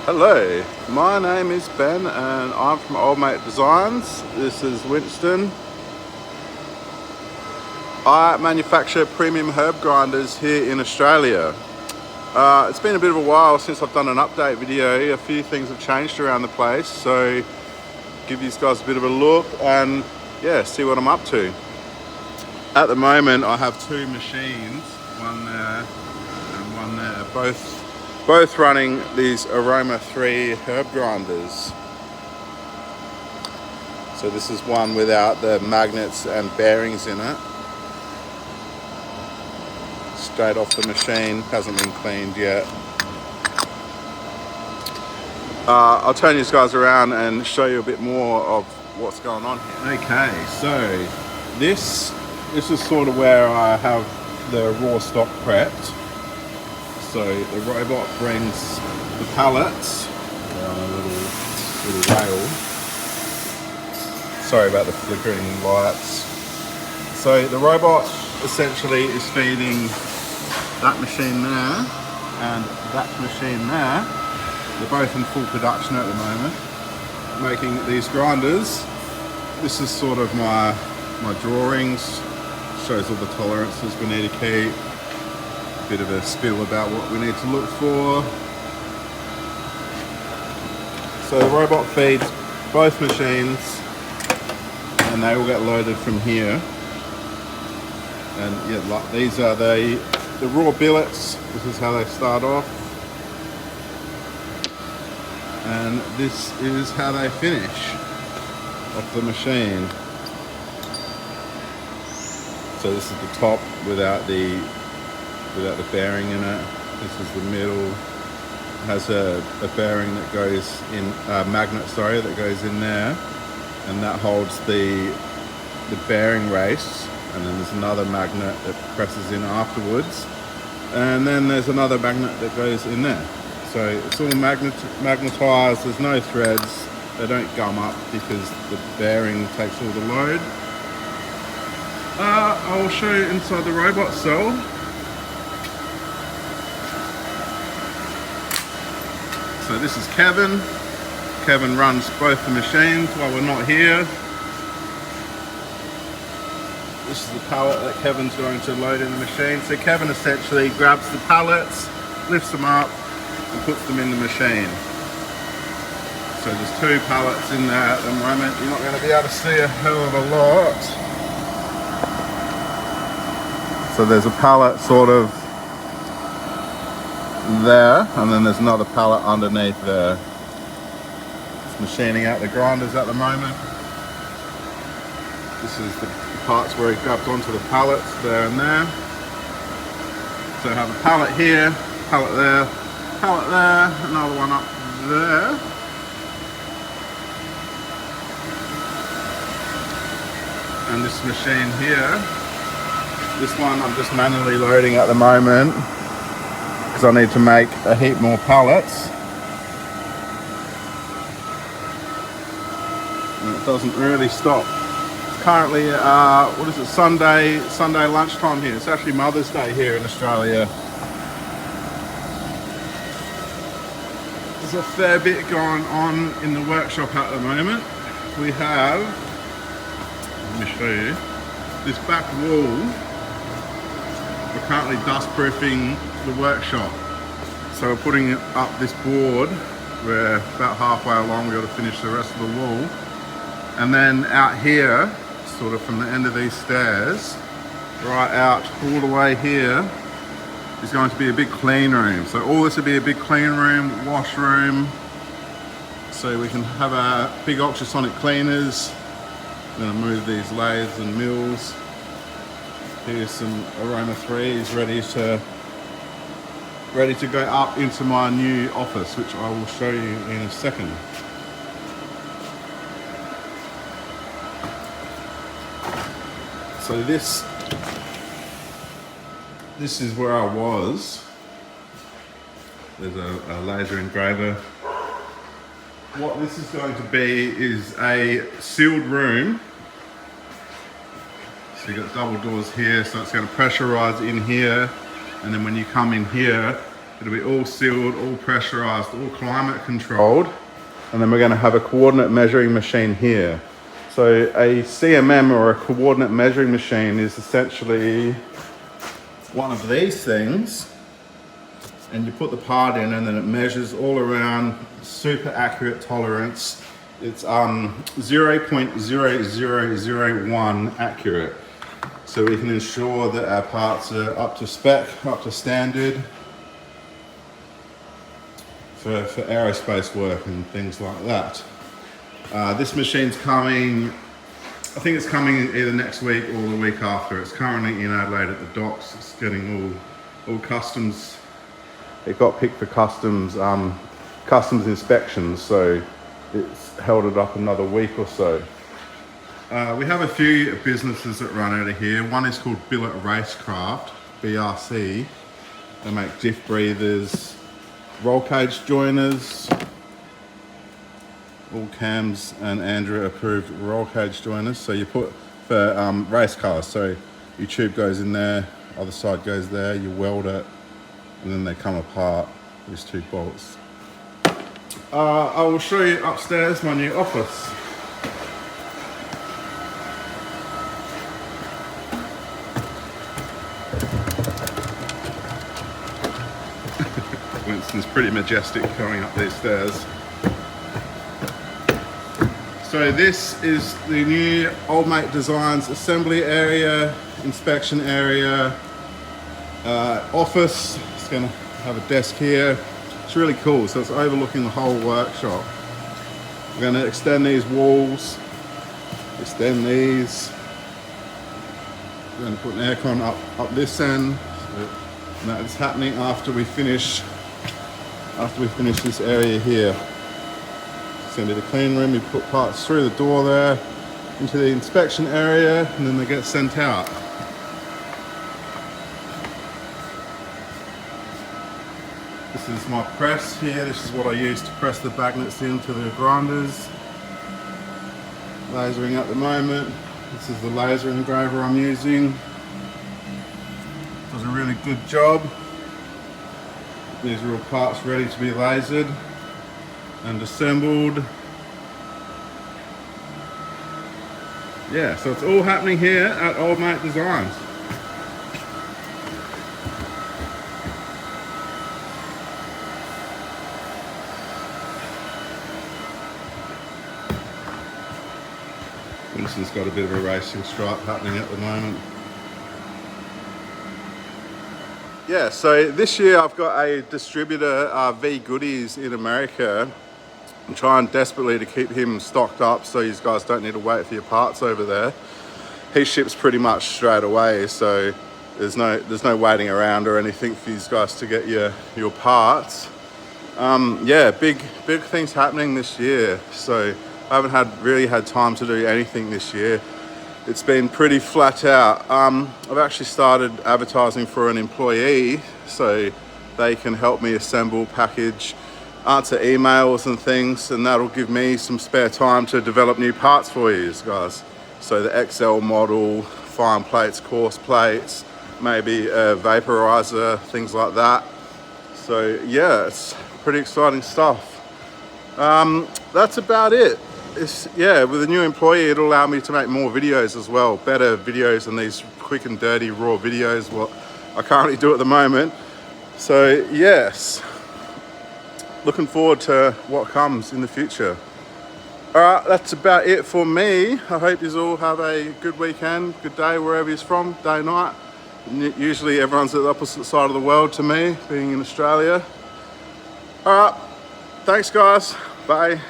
Hello, my name is Ben and I'm from Old Mate Designs. This is Winston. I manufacture premium herb grinders here in Australia. It's been a bit of a while since I've done an update video. A few things have changed around the place, so give you guys a bit of a look and yeah, see what I'm up to. At the moment I have two machines, one there and one there, both running these Aroma-3 herb grinders. So this is one without the magnets and bearings in it. Straight off the machine, hasn't been cleaned yet. I'll turn you guys around and show you a bit more of what's going on here. Okay, so this is sort of where I have the raw stock prepped. So the robot brings the pallets down a little rail. Sorry about the flickering lights. So the robot essentially is feeding that machine there and that machine there. They're both in full production at the moment, making these grinders. This is sort of my drawings, shows all the tolerances we need to keep. Bit of a spiel about what we need to look for. So the robot feeds both machines and they all get loaded from here. And yeah, like these are the raw billets. This is how they start off. And this is how they finish off the machine. So this is the top without the bearing in it. This is the middle. It has a bearing that goes in, magnet, sorry, that goes in there, and that holds the bearing race. And then there's another magnet that presses in afterwards, and then there's another magnet that goes in there. So it's all magnetized. There's no threads. They don't gum up because the bearing takes all the load. I'll show you inside the robot cell. So this is Kevin. Kevin runs both the machines while we're not here. This is the pallet that Kevin's going to load in the machine. So Kevin essentially grabs the pallets, lifts them up and puts them in the machine. So there's two pallets in there at the moment. You're not going to be able to see a hell of a lot. So there's a pallet sort of there, and then there's another pallet underneath there. It's machining out the grinders at the moment. This is the parts where he grabs onto the pallets there and there. So I have a pallet here, pallet there, another one up there. And this machine here, this one I'm just manually loading at the moment because I need to make a heap more pallets. And it doesn't really stop. It's currently, what is it, Sunday lunchtime here. It's actually Mother's Day here in Australia. There's a fair bit going on in the workshop at the moment. We have, let me show you, this back wall. We're currently dust proofing the workshop. So we're putting up this board. We're about halfway along, we've got to finish the rest of the wall. And then out here, sort of from the end of these stairs, right out all the way here, is going to be a big clean room. So all this will be a big clean room, washroom, so we can have our big ultrasonic cleaners. I'm going to move these lathes and mills. Here's some Aroma-3s ready to go up into my new office, which I will show you in a second. So this is where I was. There's a laser engraver. What this is going to be is a sealed room. So you've got double doors here, so it's going to pressurize in here, and then when you come in here, It'll be all sealed, all pressurized, all climate controlled. And then we're going to have a coordinate measuring machine here. So a CMM, or a coordinate measuring machine, is essentially one of these things. And you put the part in and then it measures all around, super accurate tolerance. It's 0.0001 accurate. So we can ensure that our parts are up to spec, up to standard for aerospace work and things like that. This machine's coming, I think it's coming either next week or the week after. It's currently in Adelaide at the docks. It's getting all customs. It got picked for customs inspections, so it's held it up another week or so. We have a few businesses that run out of here. One is called Billet Racecraft, BRC. They make diff breathers, roll cage joiners, all Cam's and Andrew approved roll cage joiners. So you put for race cars, so your tube goes in there, other side goes there, you weld it, and then they come apart, these two bolts. I will show you upstairs my new office. Winston's pretty majestic going up these stairs. So this is the new Old Mate Designs assembly area, inspection area, office. It's going to have a desk here. It's really cool, so it's overlooking the whole workshop. We're going to extend these walls, extend these. We're going to put an aircon up this end. And that is happening after we finish this area here. Send it to the clean room. We put parts through the door there into the inspection area, and then they get sent out. This is my press here. This is what I use to press the magnets into the grinders. Lasering at the moment. This is the laser engraver I'm using. Does a really good job. These are all parts ready to be lasered and assembled. Yeah, so it's all happening here at Old Mate Designs. Winston's got a bit of a racing stripe happening at the moment. Yeah, so this year I've got a distributor, V Goodies in America. I'm trying desperately to keep him stocked up so you guys don't need to wait for your parts over there. He ships pretty much straight away, so there's no waiting around or anything for you guys to get your parts. Yeah, big things happening this year. So I haven't really had time to do anything this year. It's been pretty flat out. I've actually started advertising for an employee so they can help me assemble, package, answer emails and things, and that'll give me some spare time to develop new parts for you guys. So the XL model, fine plates, coarse plates, maybe a vaporizer, things like that. So yeah, it's pretty exciting stuff. That's about it. Yeah, with a new employee, it'll allow me to make more videos as well, better videos than these quick and dirty raw videos, what I currently do at the moment. So yes, looking forward to what comes in the future. All right, that's about it for me. I hope you all have a good weekend, good day, wherever you're from, day, night. Usually everyone's at the opposite side of the world to me, being in Australia. All right, thanks guys, bye.